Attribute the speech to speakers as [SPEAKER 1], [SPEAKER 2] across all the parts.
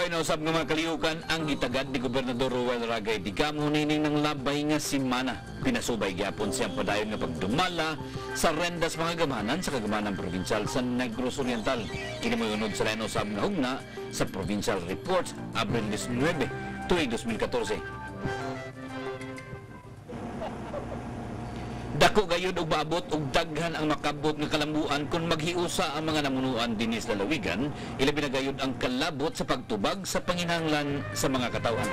[SPEAKER 1] Subay na usab nga mga kalihukan ang gitagad ni Gobernador Ruel Ragay Digamo nining ng labay nga simana. Pinasubay gyapon siyang padayon nga pagdumala sa rendas mga gamanan sa kagamanan probinsyal sa Negros Oriental. Kini mo unod sa lain usab nga hugna sa Provincial Report Abril 19, tuig 2014. Dako gayud og maabot og daghan ang makabot nga kalambuan kung maghiusa ang mga namunuan dinis lalawigan, ilabi na gayud ang kalabot sa pagtubag sa panginahanglan sa mga katawhan.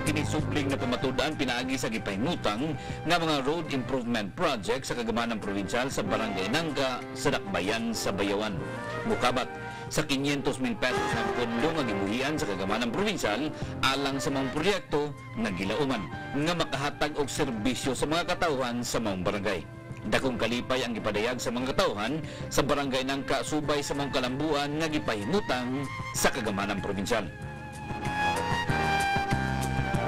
[SPEAKER 1] Kini supling na pamatud-an pinaagi sa gipahingutang nga mga road improvement project sa kagamanan probinsyal sa Barangay Nangka sa Dakbayan sa Bayawan. Mukabat sa 500,000 pesos ang pondo nga gibuhian sa kagamanan probinsyal alang sa mga proyekto nga gilauman nga makahatag og serbisyo sa mga katawhan sa mga barangay. Dakong kalipay ang gipadayag sa mga katawhan sa Barangay Nangka subay sa mga kalambuan nga gipahimutang sa kagamanan probinsyal.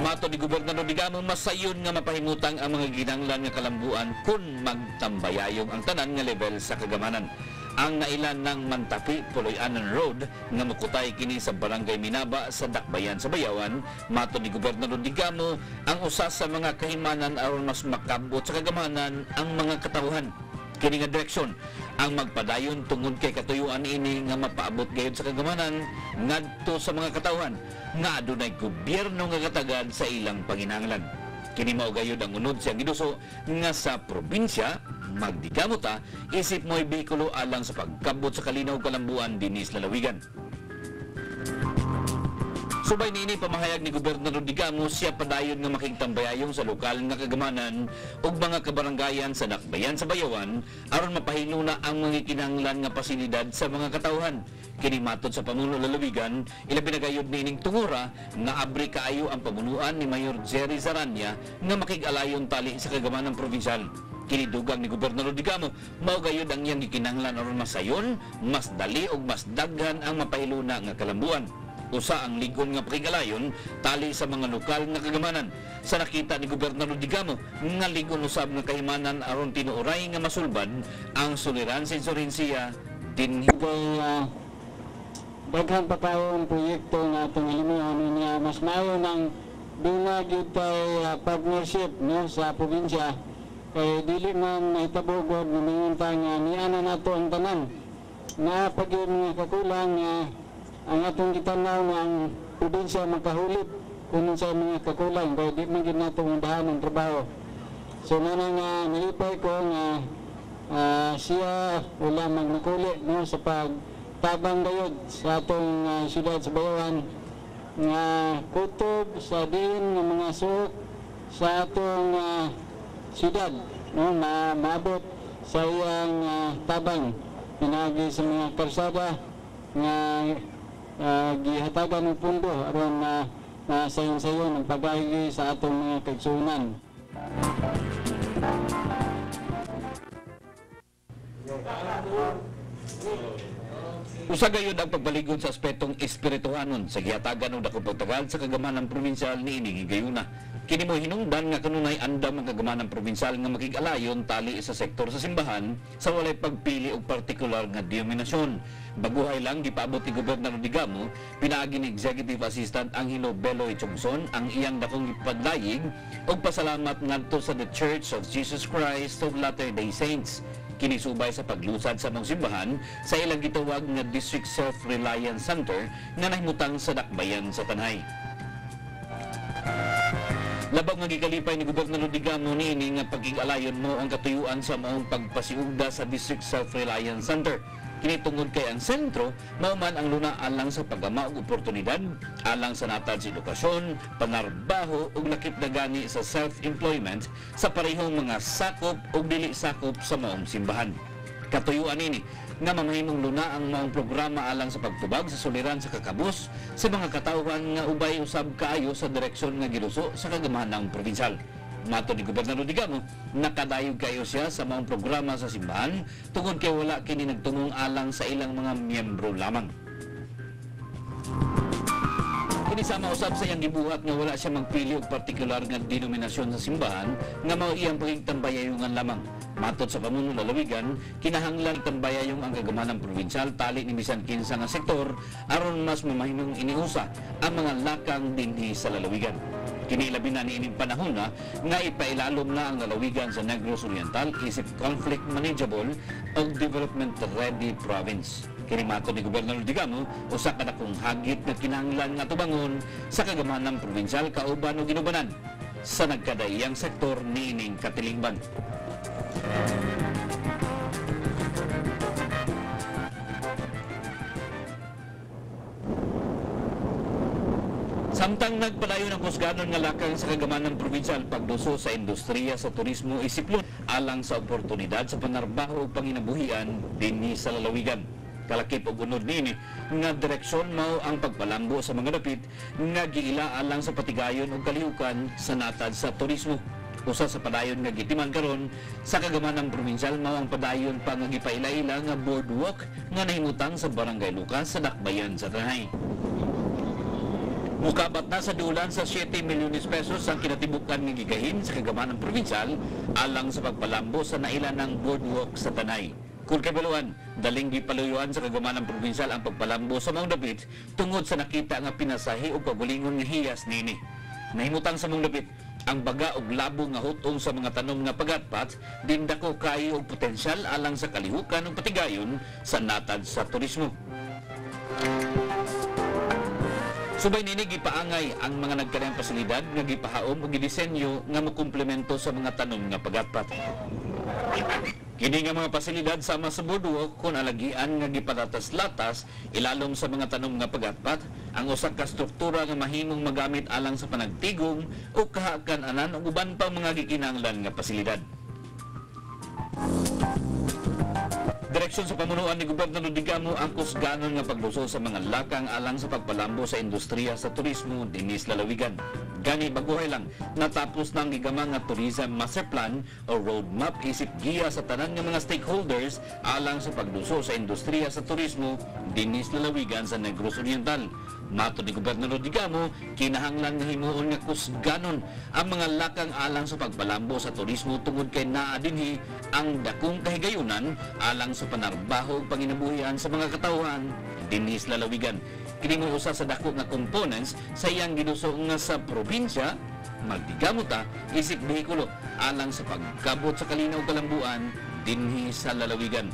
[SPEAKER 1] Mato ni Gobernador Digamo, masayon nga mapahimutang ang mga ginanglan nga kalambuan kung magtambayayong ang tanan nga level sa kagamanan. Ang nailan ng Mantapi, Puloy-Anan Road nga mukutay kini sa Barangay Minaba sa Dakbayan sa Bayawan, mato ni Gobernador Digamo, ang usa sa mga kahimanan aron mas makabot sa kagamanan ang mga katawhan. Kini nga direksyon ang magpadayon tungod kay katuyuan ini nga mapaabot gayud sa kagamanan ngadto sa mga katawhan nga adunay gobyerno nga katagad sa ilang panginahanglan. Kini mao gayud ang unod siyang giduso nga sa probinsya magdigamo ta isip mo'y bikulo alang sa pagkabot sa kalinaw kalambuan dinis lalawigan. Subay niini pamahayag ni Gobernador Digamo, siya padayon nga makigtambayayong sa lokal nga kagamanan ug mga kabarangayan sa Dakbayan sa Bayawan aron mapahinuna ang mga kinahanglan nga pasilidad sa mga katawhan. Kini matod sa pamuno lalawigan, ilabi na gayud niining tungura nga abri kaayo ang pamunuan ni Mayor Jerry Zaranya nga makig-alayon tali sa kagamanan probinsyal. Kini dugang ni Gobernador Digamo, mao gayud ang iyang gikinahanglan aron masayon, mas dali ug mas daghan ang mapahiluna nga kalambuan. Usa ang ligon nga pakigalayon tali sa mga lokal nga kagamanan. Sa nakita ni Gobernador Digamo nga ligon usab nga kahimanan aron tinuoray nga masulbad ang suliran sa insurensiya dinhi
[SPEAKER 2] daghan pa tayong proyekto nga atong himuon nga mas maayo ng dunag gyud tay partnership no sa probinsya kay dili man nahitabo-god nga mingunta nga niana nato ang tanan na pag mga kakulang nga ang atong gitanaw nga ang probinsya makahulip kung sa mga kakulang kaya di man gid nato undahan ang trabaho. So nga nalipay ko nga siya wala magnakuli no sa pagtabang gayud sa atong siyudad sa Bayawan nga kutob sa din nga mga suok sa atong siyudad no na maabot sa iyang tabang pinagi sa mga karsada nga gihatagan ng pundo aron na sayon-sayon ang pagahigi sa atong mga kaigsunan.
[SPEAKER 1] Usa gayud ang pagbaligod sa aspetong espirituhanon sa gihatagan og dakong pagtagal sa kagamanan probinsyal niini gayuna. Kini mo hinungdan nga kanunay andam ang kagamanan probinsyal nga makig-alayon tali sa sektor sa simbahan sa walay pagpili og partikular nga denominasyon. Baguhay lang gipaabot ni Gobernador Digamo, pinaagi ni Executive Assistant Angelo Beloy Chongson ang iyang dakong ipadlayig og pasalamat ngadto sa The Church of Jesus Christ of Latter-day Saints. Kinisubay sa paglusad sa mga simbahan sa ilang gitawag nga District Self-Reliance Center nga nahimutang sa Dakbayan sa Tanay. Labang nga gikalipay ni Gobernador Digamo niini nga pagig-alayon mo ang katuyuan sa maong pagpasiugda sa District Self-Reliance Center. Kini tungod kay ang sentro mao man ang luna alang sa pagama og oportunidad, alang sa natad sa edukasyon, panarbaho ug lakip na gani sa self-employment sa parehong mga sakop ug dili sakop sa maong simbahan. Katuyuan ini nga mamahimong luna ang maong programa alang sa pagtubag sa suliran sa kakabus sa mga katawhan nga ubay usab kaayo sa direksyon nga giluso sa kagamahanang probinsyal. Mato ni Gobernador Digamo, nakadayog kayo siya sa maong programa sa simbahan tungod kay wala kini nagtumong alang sa ilang mga miyembro lamang. Kini sama usab sa iyang gibuhat nga wala siya magpili og partikular nga denominasyon sa simbahan nga mao iyang pagigtambayayungan lamang. Matod sa pamuno lalawigan, kinahanglan tambayayong ang kagamanang probinsyal tali ni bisan kinsa nga sektor aron mas mamahimong iniusa ang mga lakang dinhi sa lalawigan. Kini labi na niining panahon na nga ipailalom na ang lalawigan sa Negros Oriental isip conflict manageable o development ready province. Kini matod ni Gobernador Digamo usa ka dakong hagit nga kinahanglan nga tubangon sa kagamanang probinsyal kauban o ginubanan sa nagkadaiyang sektor niining katilingban. Samtang nagpadayon ang kusganon nga lakang sa kagamanang probinsyal pagduso sa industriya sa turismo isiplon alang sa oportunidad sa panarbaho ug panginabuhian dinhi sa lalawigan. Kalakip og unod niini nga direksyon mao ang pagpalambo sa mga dapit nga giila alang sa patigayon ug kalihukan sa natad sa turismo. Usa sa padayon nga gitiman karon sa kagamanang probinsyal mao ang padayon pa nga gipaila-ila nga boardwalk nga nahimutang sa Barangay Lucas sa Dakbayan sa Tanay. Mukabat na sa dulan sa 7 milyones pesos ang kinatibukan nga gigahin sa kagamanang probinsyal alang sa pagpalambo sa naila ng boardwalk sa Tanay. Kung kabaluan, daling gipaluyuan sa kagamanang probinsyal ang pagpalambo sa mga dapit tungod sa nakita nga pinasahi o pabulingon nga hiyas nini. Nahimutang sa mga dapit ang baga og labo nga hutong sa mga tanom nga pagatpat din dako kayo og potensyal alang sa kalihukan ug patigayon sa natad sa turismo. Subay nini gipaangay ang mga nagkanang pasilidad nga gipahaom og gidisenyo nga mokumplemento sa mga tanom nga pagatpat. Kini nga mga pasilidad sama sa boardwalk kung alagian nga gipadatas-latas ilalom sa mga tanom nga pagatpat ang usa ka struktura nga mahimong magamit alang sa panagtigom o kahakan-anan ug uban pang mga gikinahanglan nga pasilidad. Direksyon sa pamunuan ni Gobernador Digamo ang kusganon nga pagluso sa mga lakang alang sa pagpalambo sa industriya sa turismo dinhi sa lalawigan. Gani baguhay lang natapos na ang gigamang nga tourism master plan o roadmap isip giya sa tanan nga mga stakeholders alang sa pagluso sa industriya sa turismo dinhi sa lalawigan sa Negros Oriental. Matod ni Gobernador Digamo, kinahanglan nga himuon nga kusganon ang mga lakang alang sa pagpalambo sa turismo tungod kay naa dinhi ang dakong kahigayunan alang sa panarbaho ug panginabuhian sa mga katawhan dinhi sa lalawigan. Kini mo usa sa dako nga components sa iyang ginuso nga sa probinsya magdigamo ta isip behikulo alang sa pagkabot sa kalinaw kalambuan dinhi sa lalawigan.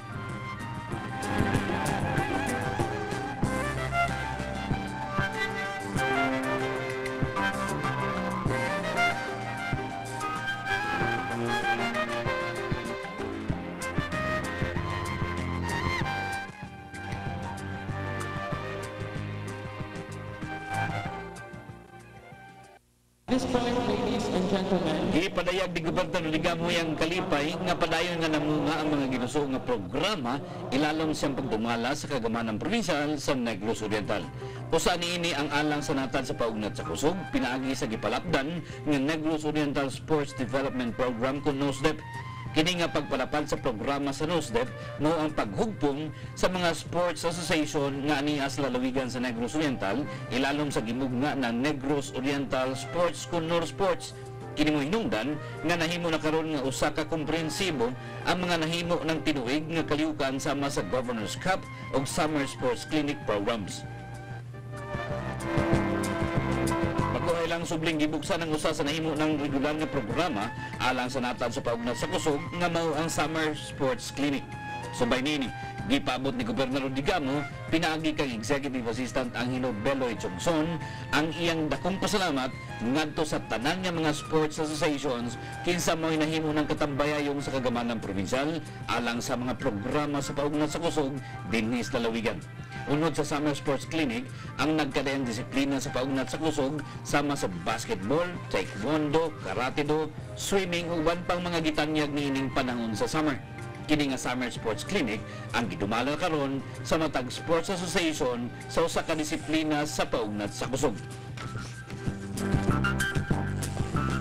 [SPEAKER 3] This point, ladies and gentlemen,
[SPEAKER 1] Ipadayag ni Gobernador Digamo ang kalipay nga padayon nga namunga ang mga ginuso nga programa ilalom siyang pagdumala sa kagamanang probinsyal sa Negros Oriental. Usa niini ang alang sa natad sa paugnat sa kusog pinaagi sa gipalapdan nga Negros Oriental Sports Development Program kun NOSDEP. Kini nga pagpalapad sa programa sa NOSDEP mao ang paghugpong sa mga sports association nga aniya sa lalawigan sa Negros Oriental ilalom sa gimugna ng Negros Oriental Sports kun NORSports. Kini mo hinungdan nga nahimo na karon nga usa ka komprehensibo ang mga nahimo ng tinuig nga kalihukan sama sa Governors Cup ug Summer Sports Clinic programs. Baguhay lang subling gibuksan ang usa sa nahimo ng regular nga programa alang sa natad sa paugnat sa kusog nga mao ang Summer Sports Clinic. Subay nini, gipaabot ni Gobernador Digamo pinaagi kang Executive Assistant Angelo Beloy Chongson ang iyang dakong pasalamat ngadto sa tanan nga mga sports associations kinsa mo'y nahimo ng katambayayong sa kagamanang probinsyal alang sa mga programa sa paugnat sa kusog dinhi sa lalawigan. Unod sa Summer Sports Clinic, ang nagkadayang disiplina sa paugnat sa kusog sama sa basketball, taekwondo, karate-do, swimming ug uban pang mga gitanyag niining panahon sa summer. Kini nga Summer Sports Clinic ang gidumala karon sa matag Sports Association sa usa ka disiplina sa paugnat sa kusog.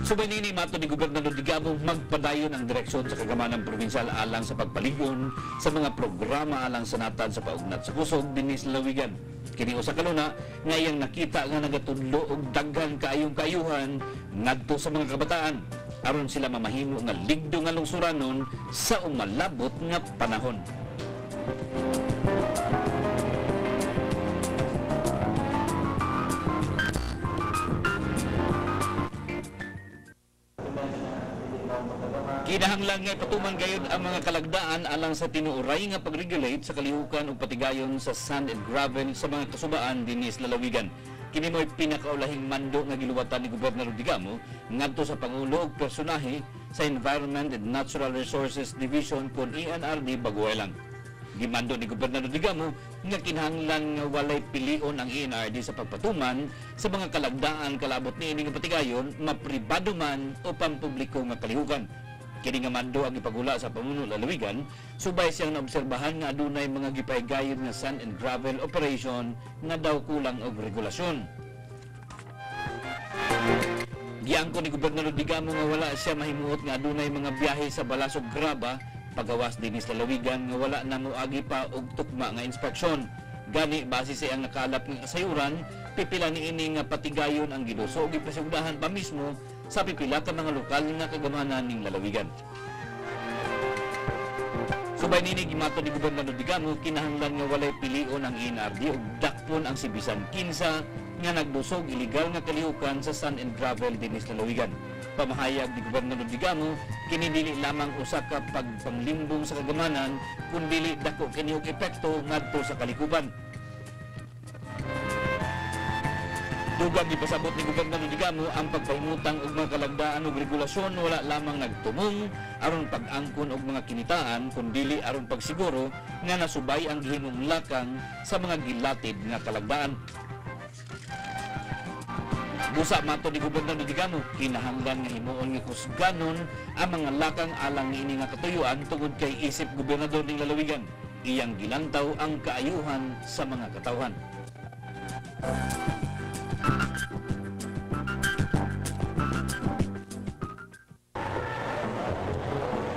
[SPEAKER 1] Subay nini matod ni Gobernador Digamo magpadayon ang direksyon sa kagamanang probinsyal alang sa pagpaligon sa mga programa alang sa natad sa paugnat sa kusog dinhi sa lalawigan. Kini usa kanuna nga iyang nakita nga nagatudlo og daghan kaayong kayuhan ngadto sa mga kabataan. aron sila mamahimo nga ligdo nga lungsuranon sa umalabot nga panahon. Kinahanglan nga patuman gayud ang mga kalagdaan alang sa tinuoray nga pag-regulate sa kalihukan ug patigayon sa sand and gravel sa mga kasubaan dinhi sa lalawigan. Kini mo'y pinakaulahing mando nga giluwatan ni Gobernador Digamo ngadto sa pangulo ug personahe sa Environment and Natural Resources Division kon ENRD Baguelang. Gimando ni Gobernador Digamo nga kinahanglan nga walay pilion ang ENRD sa pagpatuman sa mga kalagdaan kalabot niini nga patigayon, mapribado man o pampubliko nga kalihukan. Kini nga mando ang ipagula sa pamuno lalawigan, subay siyang naobserbahan nga adunay mga gipaygayon nga sand and gravel operation nga daw kulang og regulasyon. Giangko ni Gobernador Digamo nga wala siya mahimuot nga adunay mga biyahe sa balasog graba pagawas dinhi sa lalawigan nga wala na moagi pa og tukma nga inspeksyon. Gani base sa iyang nakalap nga kasayuran, pipila niini nga patigayon ang giduso ug ipasugdahan pa mismo sa pipila ka mga lokal nga kagamanan ning lalawigan. Subay nini gimato ni Gobernador Digamo kinahanglan nga walay pilion ang ENRD ug dakpon ang sibisan kinsa nga nagdusog illegal nga kalihukan sa sand and gravel dinhi sa lalawigan. Pamahayag ni Gobernador Digamo kini dili lamang usa ka pagpanglimbong sa kagamanan kundi dako kini og epekto ngadto sa kalikuban. Dugang ipasabot ni Gobernador Digamo ang pagpahimutang og mga kalagdaan ug regulasyon wala lamang nagtumong aron pag-angkon og mga kinitaan kundi aron pagsiguro nga nasubay ang gihimong lakang sa mga gilatid nga kalagdaan. Busa mato ni Gobernador Digamo, kinahanglan nga himuon nga kusganon ang mga lakang alang niini nga katuyuan tungod kay isip Gobernador ning lalawigan. Iyang gilantaw ang kaayuhan sa mga katawhan.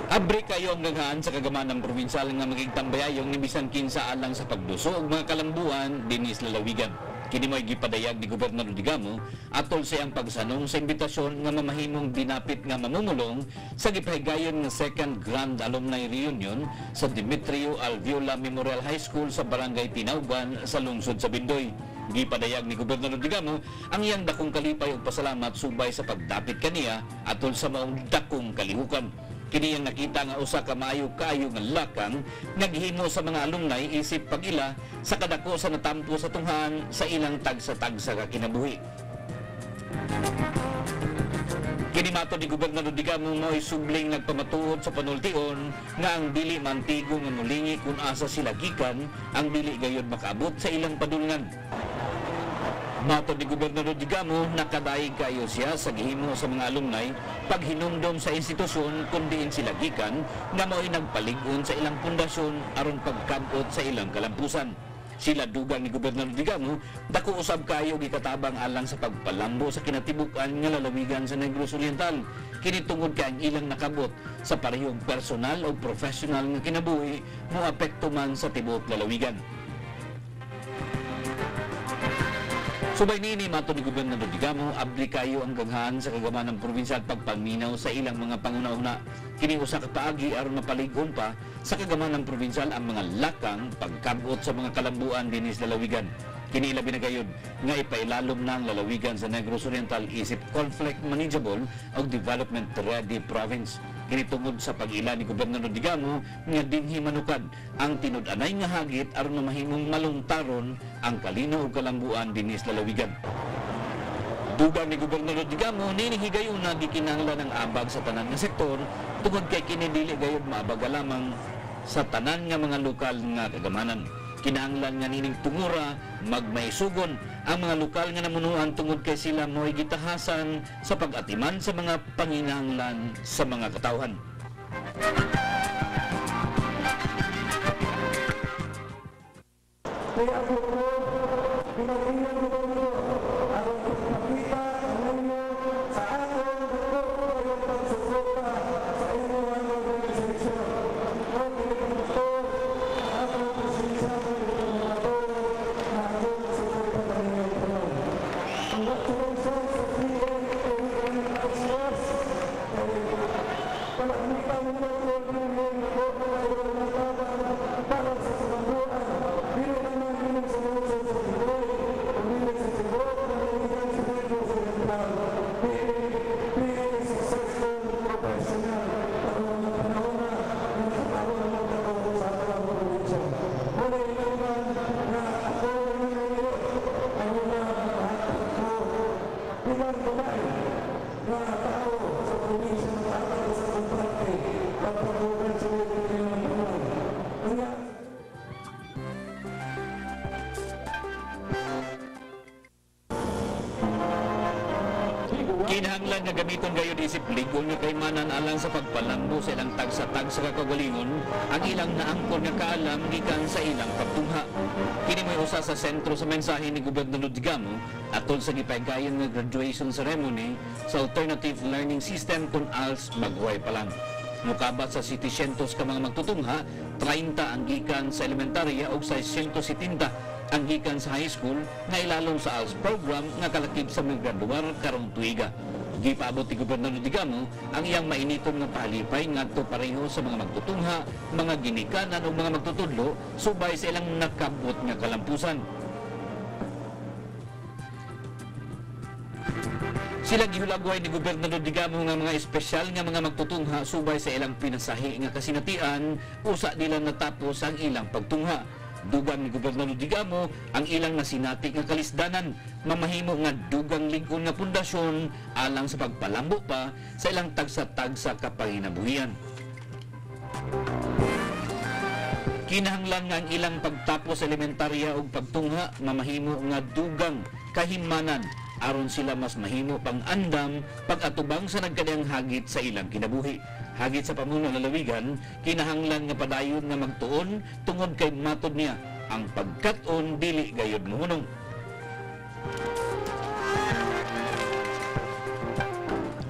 [SPEAKER 1] Abre kayo ang ganghaan sa kagamanang probinsyal nga maging tambayayong ni bisan kinsa alang sa pagduso og mga kalambuan dinhi sa lalawigan. Kini mo'y gipadayag ni Gobernador Digamo atol sa iyang pagsanong sa imbitasyon nga mamahimong dinapit nga mamumulong sa gipahigayon nga second Grand Alumni Reunion sa Demetrio Alviola Memorial High School sa Barangay Tinaugan sa lungsod sa Bindoy. Gipadayag ni Gobernador Digamo ang iyang dakong kalipay ug pasalamat subay sa pagdapit kaniya atol sa maong dakong kalihukan. Kini ang nakita nga usa ka maayo kaayo nga lakang naghimo sa mga alumni isip pag-ila sa kadako sa natampo sa tunghan sa ilang tagsa-tagsa ka kinabuhi. Kini mato ni Gobernador Digamo mo'y subling nagpamatuod sa panultion nga ang dili mantigo nga mulingi kung asa sila gikan ang dili gayud makaabot sa ilang padulngan. Mato ni Gobernador Digamo, nakadaig kayo siya sa gihimo sa mga alumni paghinumdom sa institusyon kung diin sila gikan na mo'y nagpalig-on sa ilang pundasyon aron pagkabot sa ilang kalampusan. Sila dugang ni Gobernador Digamo, dako usab kayo gikatabang alang sa pagpalambo sa kinatibukan nga lalawigan sa Negros Oriental. Kini tungod kay ang ilang nakabot sa parehong personal o professional nga kinabuhi mo apekto man sa tibuok lalawigan. Subay nini mato ni Gobernador Digamo, abli kayo ang ganghaan sa kagamanang probinsya at pagpaminaw sa ilang mga pangunahuna. Kini usa ka paagi aron mapalig-on pa sa kagamanang probinsyal ang mga lakang pagkabot sa mga kalambuan dinhi sa lalawigan. Kini labi na gayud nga ipailalom na ang lalawigan sa Negros Oriental isip conflict manageable o development ready province. Kini tungod sa pag-ila ni Gobernador Digamo nga dinhi manukad ang tinud-anay nga hagit aron mamahimong malungtaron ang kalinaw ug kalambuan dinhi sa lalawigan. Dugang ni Gobernador Digamo, ninihigayon na gikinahanglan ang abag sa tanan nga sektor tungod kay kini dili gayud maabaga lamang sa tanan nga mga lokal nga kagamanan. Kinahanglan nga nining tungura magmaisugon ang mga lokal nga namunuan tungod kay sila mo'y gitahasan sa pag-atiman sa mga panginahanglan sa mga katawhan.
[SPEAKER 4] Kaya po po, pinag-iwan ko po ang pagpapita ninyo sa akin po kayong pagsusuka sa inyong organisasyon. O pinag-ito, ako presensya mo yung mga to na ako susuka sa inyong po. Congratulations sa PNP Express. babae na tao sa probinsya ng tatay sa kontrate pagpagugan sila ng kanilang buhay. Kaya
[SPEAKER 1] Kinahanglan nga gamiton gayud isip ligol nga kaymanan alang sa pagpalambo sa ilang tag sa kakagalingon ang ilang naangkon nga kaalam gikan sa ilang pagtungha. Kini may usa sa sentro sa mensahe ni Gobernador Digamo atol sa gipahigayon nga graduation ceremony sa Alternative Learning System kung ALS Bagway pa lang. Mukabat sa 700 ka mga magtutungha, 30 ang gikan sa elementarya ug 670 ang gikan sa high school nga ilalom sa ALS program nga kalakip sa mga graduar karong tuiga. Gipaabot ni Gobernador Digamo ang iyang mainiton nga pahalipay ngadto pareho sa mga magtutungha, mga ginikanan o mga magtutudlo subay sa ilang nakabot nga kalampusan. Sila gihulagway ni Gobernador Digamo nga mga espesyal nga mga magtutungha subay sa ilang pinasahi nga kasinatian usa nila natapos ang ilang pagtungha. Dugang ni Gobernador Digamo ang ilang nasinati nga kalisdanan, mamahimo nga dugang lingkod nga pundasyon alang sa pagpalambo pa sa ilang tagsa-tagsa kapanginabuhian. Kinahanglan nga ang ilang pagtapos sa elementarya ug pagtungha mamahimo nga dugang kahimanan aron sila mas mahimo pang andam pag-atubang sa nagkadayang hagit sa ilang kinabuhi. Hagit sa pamuno ng lalawigan, kinahanglan nga padayon nga magtuon tungod kay matod niya ang pagkat-on dili gayud mohunong.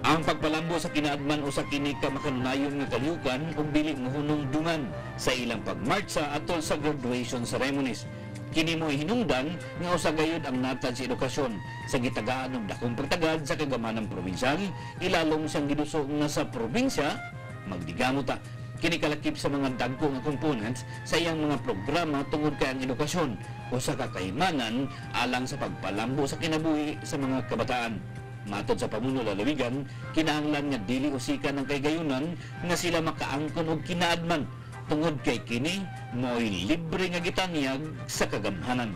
[SPEAKER 1] Ang pagpalambo sa kinaadman o sa kini ka makanunayon nga kalihukan ug dili mohunong dungan sa ilang pagmartsa atol sa graduation ceremonies. Kini mo hinungdan nga usa gayud ang natad sa edukasyon sa gitagaan og dakong pagtagad sa kagamanang probinsyal, ilalom siyang gidusog na sa probinsya magdigamo ta. Kini kalakip sa mga dagko nga components sa iyang mga programa tungod kay ang edukasyon o sa kakahimanan alang sa pagpalambo sa kinabuhi sa mga kabataan. Matod sa pamuno lalawigan, kinahanglan nga dili usikan ng kaygayunan nga sila makaangkon og kinaadman tungod kay kini mo'y libre nga gitanyag sa kagamhanan.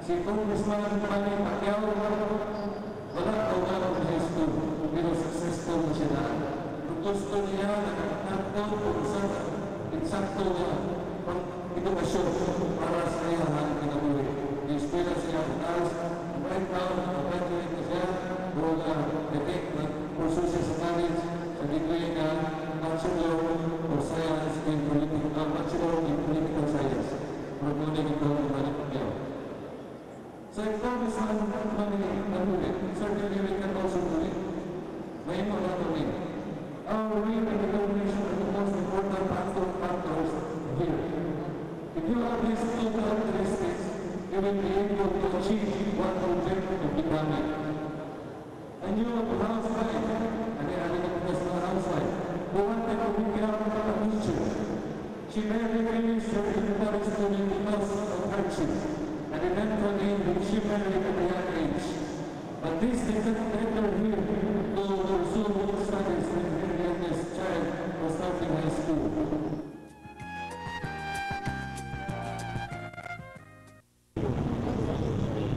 [SPEAKER 4] si Congressman Manny Pacquiao, wala daw nga ng high school, pero successful na siya na. Gusto niya nakakatapon kung saan eksakto niya ang edukasyon para sa iyang kinabuhi. Di-eskwela siya ang taas, right now, graduate na siya, o na-detect na kurso siya sa college, sa degree na Bachelor of Science in Political, Bachelor in Political Science. Promoting ito ng Manny Pacquiao. So if Congressman Manny certainly we can also do it. May mga natin. Our real and determination are the most important factors here. If you have these two characteristics, you will be able to achieve one objective of becoming. And you are the housewife, and the other housewife, who wanted to become a teacher. She barely finished her elementary schooling because of hardship, and eventually she married at a young age. But this did not let her here to pursue her studies when her youngest child was starting high school.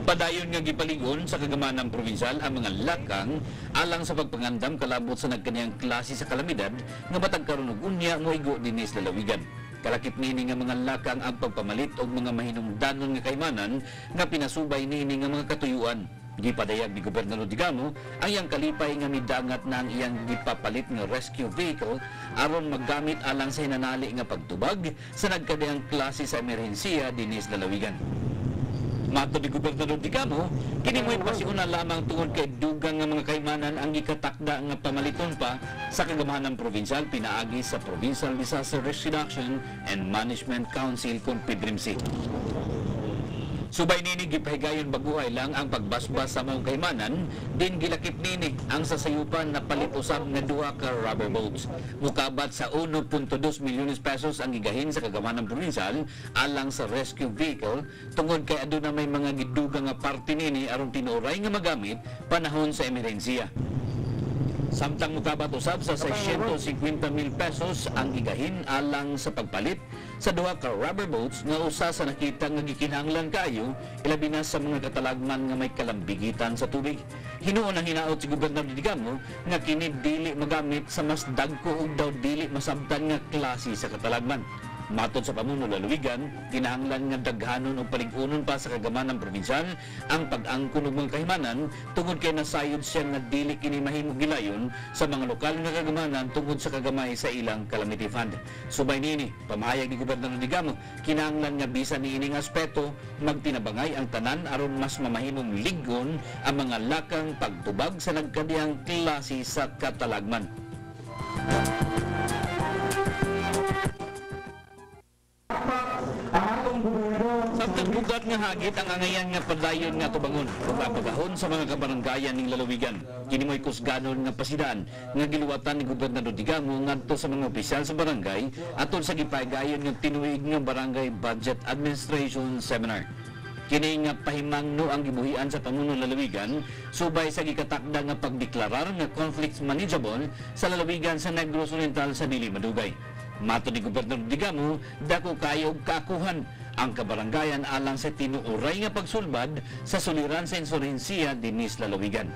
[SPEAKER 1] Padayon nga gipaligon sa kagamanang probinsyal ang mga lakang alang sa pagpangandam kalabot sa nagkaniyang klase sa kalamidad nga matag karon og unya moigo dinhi sa lalawigan. Kalakip nini nga mga lakang ang pagpamalit og mga mahinungdanon nga kaymanan nga pinasubay nini nga mga katuyuan. Gipadayag ni Gobernador Digamo ang iyang kalipay nga midangat na ang iyang gipapalit nga rescue vehicle aron maggamit alang sa hinanali nga pagtubag sa nagkadayang klase sa emerhensiya dinhi sa lalawigan. Matod ni Gobernador Digamo, kini mo'y pasiuna lamang tungod kay dugang nga mga kaymanan ang gikatakda nga pamaliton pa sa kagamahanang probinsyal pinaagi sa Provincial Disaster Risk Reduction and Management Council kung PDRMC. Subay nini gipahigayon baguhay lang ang pagbasbas sa mga kaymanan, din gilakip nini ang sasayupan na palit usab nga duha ka rubber boats. Mukabat sa 1.2 milyones pesos ang gigahin sa kagamanang probinsyal alang sa rescue vehicle tungod kay aduna may mga gidugang nga parte nini aron tinuray nga magamit panahon sa emerhensiya. Samtang mukabat usab sa 650,000 pesos ang igahin alang sa pagpalit sa duha ka rubber boats nga usa sa nakita nga gikinahanglan kayo ilabi na sa mga katalagman nga may kalambigitan sa tubig. Hinuon ang hinaot si Gobernador Digamo nga kini dili magamit sa mas dagko ug daw dili masabtan nga klase sa katalagman. Matod sa pamuno lalawigan, kinahanglan nga daghanon o paligunon pa sa kagamanan probinsyal ang pag-angkon og mga kahimanan tungod kay nasayod siya nga dili kini mahimong gilayon sa mga lokal nga kagamanan tungod sa kagamay sa ilang calamity fund. Subay niini, pamahayag ni Gobernador Digamo, kinahanglan nga bisan niining aspeto magtinabangay ang tanan aron mas mamahimong ligon ang mga lakang pagtubag sa nagkadiyang klase sa katalagman. Samtang bugat nga hagit ang angayan nga padayon nga tubangon ug apagahon sa mga kabaranggayan ning lalawigan. Kini mo'y kusganon nga pasidaan nga giluwatan ni Gobernador Digamo ngadto sa mga opisyal sa barangay atol sa gipagayon nga tinuig nga Barangay Budget Administration Seminar. Kini nga pahimangno ang gibuhian sa pamuno lalawigan subay sa gikatakda nga pagdeklarar nga conflicts manageable sa lalawigan sa Negros Oriental sa dili madugay. Matod ni Gobernador Digamo, dako kayo og kaakuhan ang kabaranggayan alang sa tinuoray nga pagsulbad sa suliran sa insurensiya dinis lalawigan.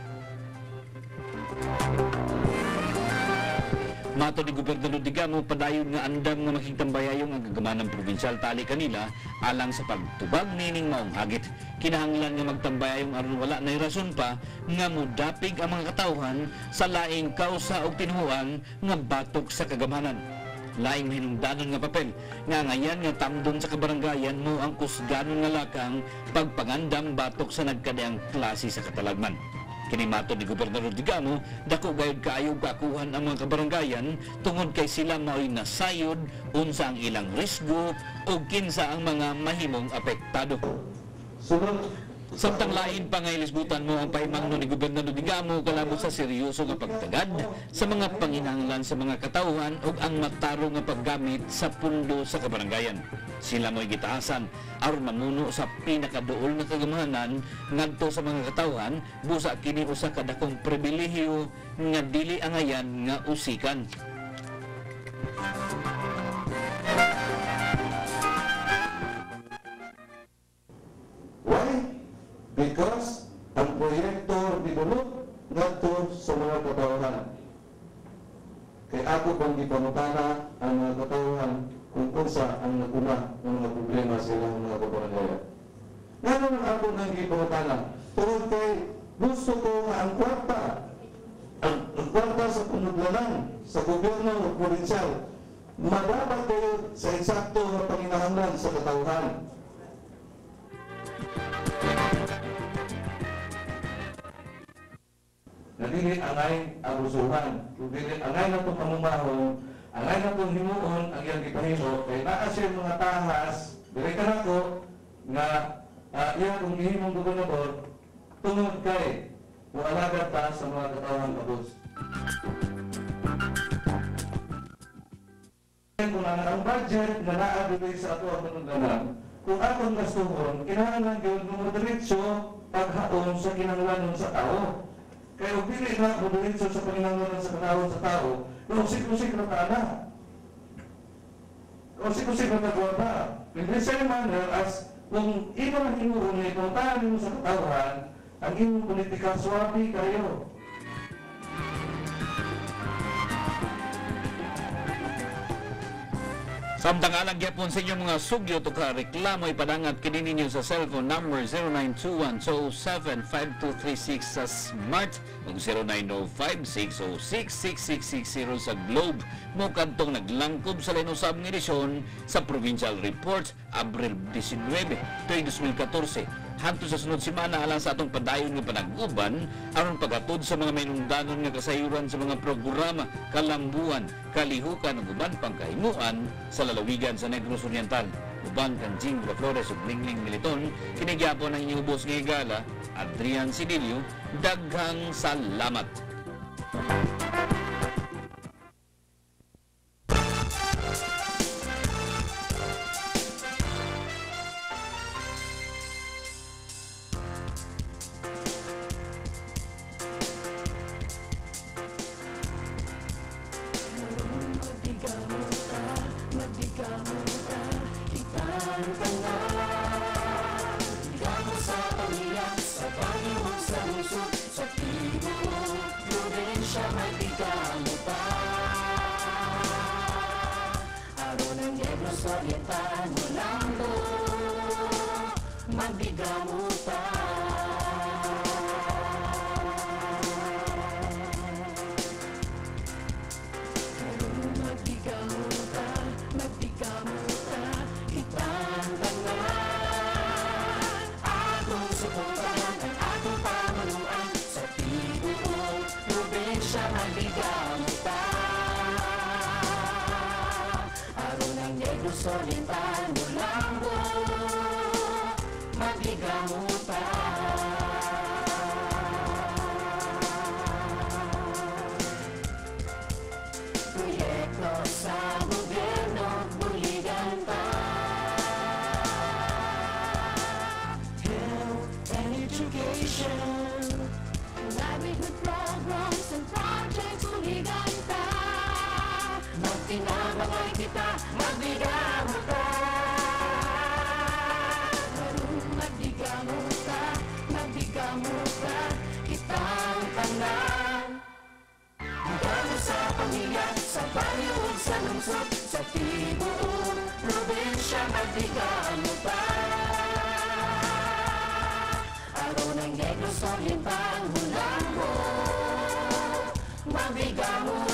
[SPEAKER 1] Matod ni Gobernador Digamo, padayon nga andam nga makigtambayayong ang gagamanang probinsyal tali kanila alang sa pagtubag nining maong hagit. Kinahanglan nga magtambayayong aron wala nay rason pa nga mudapig ang mga katawhan sa laing kausa og tinuhuan nga batok sa kagamanan. Laing hinungdanon nga papel nga ngayan nga tamdon sa kabaranggayan mo ang kusganon nga lakang pagpangandam batok sa nagkadayang klase sa katalagman. Kini matod ni Gobernador Digamo, dako gayud kaayo kakuhan ang mga kabaranggayan tungod kay sila mao'y nasayod unsa ang ilang risgo o kinsa ang mga mahimong apektado. Samtang lain pa nga ilisbutan mo ang pahimangno ni Gobernador Digamo kalabot sa seryoso nga pagtagad sa mga panginahanglan sa mga katawhan ug ang mataro nga paggamit sa pundo sa kabaranggayan. Sila mo'y gitaasan aron mamuno sa pinakaduol nga kagamahanan ngadto sa mga katawhan busa kini usa ka dakong pribilehiyo nga dili angayan nga usikan.
[SPEAKER 4] Why? Because ang proyekto dibulot ngadto sa mga katawhan. Kay ako pang gipamutana ang mga katawhan kung unsa ang naguna ng mga problema sa ilang mga kabaranggayan. Ngayon ako nang gipamutana tungod kay gusto ko nga ang kwarta sa pinaglanan sa gobyerno o provinsyal madapat kayo sa eksakto nga panginahanglan sa katawhan. Na dili angay abusuhan, kung dili angay na itong pamumahon, angay na itong himuon ang iyang gipahimo, kay naa siya mga tahas, dili ka na ko, nga iya kung gihimong gobernador, tungod kay, kung alagad ta sa mga katawang abus. Kung ang budget na naabili sa ato ang panundanan, kung atong gastuhon, kinahanglan yun ng diretsyo paghaon sa kinahanglanon sa tao. Kaya kung pili na buduritso sa panginahanglanon sa panahon sa tao, kusik-kusik na taana. Kusik-kusik na nagwapa. In the same manner as kung ikaw ang hinuon na kung tahan mo sa katawhan, ang inyong politika swabi kayo.
[SPEAKER 1] Samtang alang gyapon sa inyong mga sugyo to ka reklamo ipadangat kini ninyo sa cellphone number 0921-207-5236 sa Smart ug 0905-606-6660 sa Globe. Mo kadtong naglangkob sa linusab nga edisyon sa Provincial Report Abril 19, 2014. Hanto sa sunod semana alang sa atong padayon nga panag-uban aron pagatod sa mga mainungdanon nga kasayuran sa mga programa, kalambuan, kalihukan ug uban pang kahimuan sa lalawigan sa Negros Oriental. Uban kan Jing Flores ug Lingling Militon, kini gyapon ang inyong boss nga higala, Adrian Sidilio. Daghang salamat.
[SPEAKER 5] Orientano Lambo, magbigamutan. Magbigamutan, magbigamutan, kitang tanan. Atong suportahan ang atong pamanuan sa tibuok probinsya, magbigamutan. Aron ang Negros Orientano Lambo, magbigamutan. Proyekto sa gobyerno, buligan pa. Health and education, livelihood programs and projects, buligan pa. Magtinabangay kita, magbigamutan. Marunong magbigamutan, magbigamutan, kitang tanan. Gamo sa pamilya, sa bayo ug sa lungsod, sa tibuok probinsya, magbigamutan. Aron ang Negros Orientano Lambo, magbigamutan.